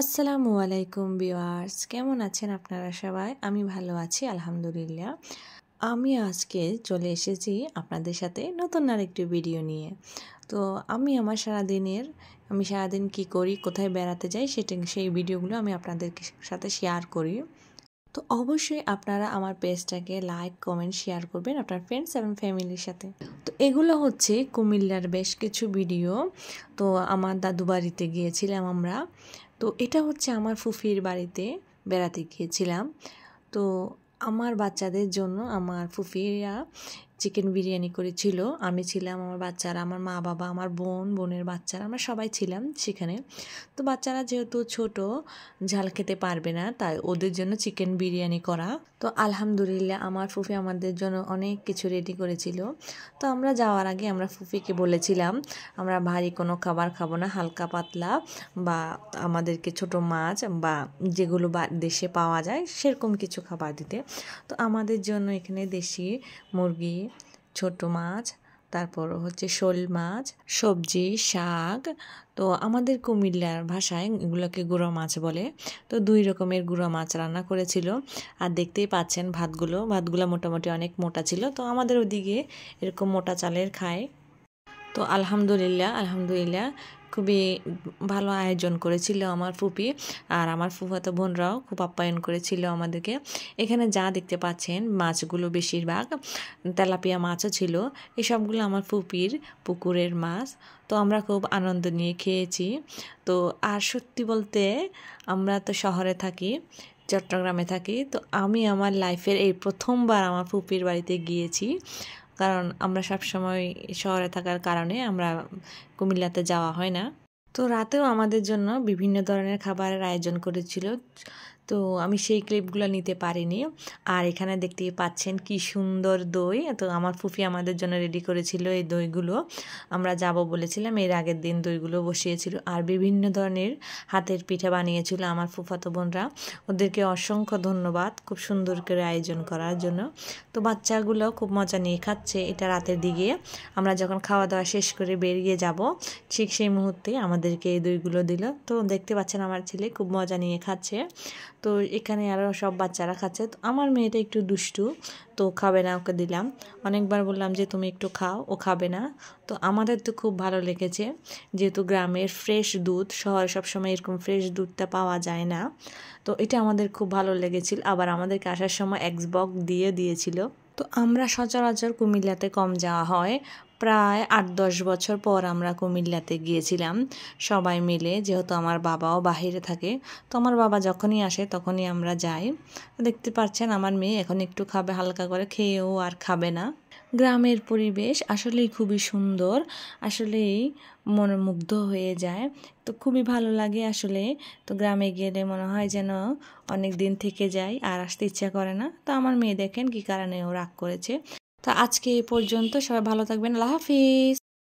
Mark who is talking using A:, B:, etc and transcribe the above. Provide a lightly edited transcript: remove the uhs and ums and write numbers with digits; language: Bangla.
A: আসসালামু আলাইকুম ভিউয়ার্স, কেমন আছেন আপনারা সবাই? আমি ভালো আছি আলহামদুলিল্লাহ। আমি আজকে চলে এসেছি আপনাদের সাথে নতুন আরেকটি ভিডিও নিয়ে। তো আমার আমি সারাদিন কি করি, কোথায় বেড়াতে যাই সেই ভিডিওগুলো আমি আপনাদের সাথে শেয়ার করি। তো অবশ্যই আপনারা আমার পেজটাকে লাইক, কমেন্ট, শেয়ার করবেন আপনার ফ্রেন্ডস এবং ফ্যামিলির সাথে। তো এগুলো হচ্ছে কুমিল্লার বেশ কিছু ভিডিও। তো আমার দাদু বাড়িতে গিয়েছিলাম আমরা। তো এটা হচ্ছে আমার ফুফির বাড়িতে বেড়াতে গিয়েছিলাম। তো আমার বাচ্চাদের জন্য আমার ফুফিরা চিকেন বিরিয়ানি করেছিল। আমি ছিলাম, আমার বাচ্চারা, আমার মা বাবা, আমার বোনের বাচ্চারা, আমরা সবাই ছিলাম সেখানে। তো বাচ্চারা যেহেতু ছোট, ঝাল খেতে পারবে না, তাই ওদের জন্য চিকেন বিরিয়ানি করা। তো আলহামদুলিল্লাহ আমার ফুফি আমাদের জন্য অনেক কিছু রেডি করেছিল। তো আমরা যাওয়ার আগে আমরা ফুফিকে বলেছিলাম আমরা ভারী কোনো খাবার খাবো না, হালকা পাতলা বা আমাদেরকে ছোট মাছ বা যেগুলো দেশে পাওয়া যায় সেরকম কিছু খাবার দিতে। তো আমাদের জন্য এখানে দেশি মুরগি, ছোট মাছ, তারপর হচ্ছে শোল মাছ, সবজি, শাক। তো আমাদের কুমিল্লার ভাষায় এগুলোকে গুঁড়ো মাছ বলে। তো 2 রকমের গুঁড়ো মাছ রান্না করেছিল। আর দেখতেই পাচ্ছেন ভাতগুলো মোটামুটি অনেক মোটা ছিল। তো আমাদের ওদিকে এরকম মোটা চালের খায়। তো আলহামদুলিল্লাহ খুবই ভালো আয়োজন করেছিল আমার ফুপি। আর আমার ফুফাতো বোনরাও খুব আপ্যায়ন করেছিল আমাদেরকে। এখানে যা দেখতে পাচ্ছেন মাছগুলো বেশিরভাগ তেলাপিয়া মাছও ছিল। এসবগুলো আমার ফুপির পুকুরের মাছ। তো আমরা খুব আনন্দ নিয়ে খেয়েছি। তো আর সত্যি বলতে আমরা তো শহরে থাকি, চট্টগ্রামে থাকি। তো আমি আমার লাইফের এই প্রথমবার আমার ফুপির বাড়িতে গিয়েছি। কারণ আমরা সবসময় শহরে থাকার কারণে আমরা কুমিল্লাতে যাওয়া হয় না। তো রাতেও আমাদের জন্য বিভিন্ন ধরনের খাবারের আয়োজন করেছিল। তো আমি সেই ক্লিপগুলো নিতে পারিনি। আর এখানে দেখতেই পাচ্ছেন কি সুন্দর দই। তো আমার ফুফি আমাদের জন্য রেডি করেছিল এই দইগুলো। আমরা যাব বলেছিলাম, এর আগের দিন দইগুলো বসিয়েছিল। আর বিভিন্ন ধরনের হাতের পিঠা বানিয়েছিল আমার ফুফাতো বোনরা। ওদেরকে অসংখ্য ধন্যবাদ খুব সুন্দর করে আয়োজন করার জন্য। তো বাচ্চাগুলো খুব মজা নিয়ে খাচ্ছে। এটা রাতের দিকে আমরা যখন খাওয়া দাওয়া শেষ করে বেরিয়ে যাব, ঠিক সেই মুহূর্তে আমাদেরকে এই দইগুলো দিল। তো দেখতে পাচ্ছেন আমার ছেলে খুব মজা নিয়ে খাচ্ছে। তো এখানে আরও সব বাচ্চারা খাচ্ছে। তো আমার মেয়েটা একটু দুষ্টু, তো খাবে না, ওকে দিলাম। অনেকবার বললাম যে তুমি একটু খাও, ও খাবে না। তো আমাদের তো খুব ভালো লেগেছে, যেহেতু গ্রামের ফ্রেশ দুধ, শহরে সবসময় এরকম ফ্রেশ দুধটা পাওয়া যায় না। তো এটা আমাদের খুব ভালো লেগেছিল। আবার আমাদেরকে আসার সময় এক্সবক্স দিয়েছিল। তো আমরা সচরাচর কুমিল্লাতে কম যাওয়া হয়। প্রায় 8-10 বছর পর আমরা কুমিল্লাতে গিয়েছিলাম সবাই মিলে, যেহেতু আমার বাবাও বাহিরে থাকে। তো আমার বাবা যখনই আসে তখনই আমরা যাই। দেখতে পাচ্ছেন আমার মেয়ে এখন একটু খাবে, হালকা করে, খেয়েও আর খাবে না। গ্রামের পরিবেশ আসলেই খুবই সুন্দর, আসলেই মনোমুগ্ধ হয়ে যায়। তো খুবই ভালো লাগে আসলে। তো গ্রামে গেলে মনে হয় যেন অনেক দিন থেকে যাই, আর আসতে ইচ্ছা করে না। তো আমার মেয়ে দেখেন কি কারণে ও রাগ করেছে। তো আজকে এই পর্যন্ত, সবাই ভালো থাকবেন, আল্লাহ হাফিজ।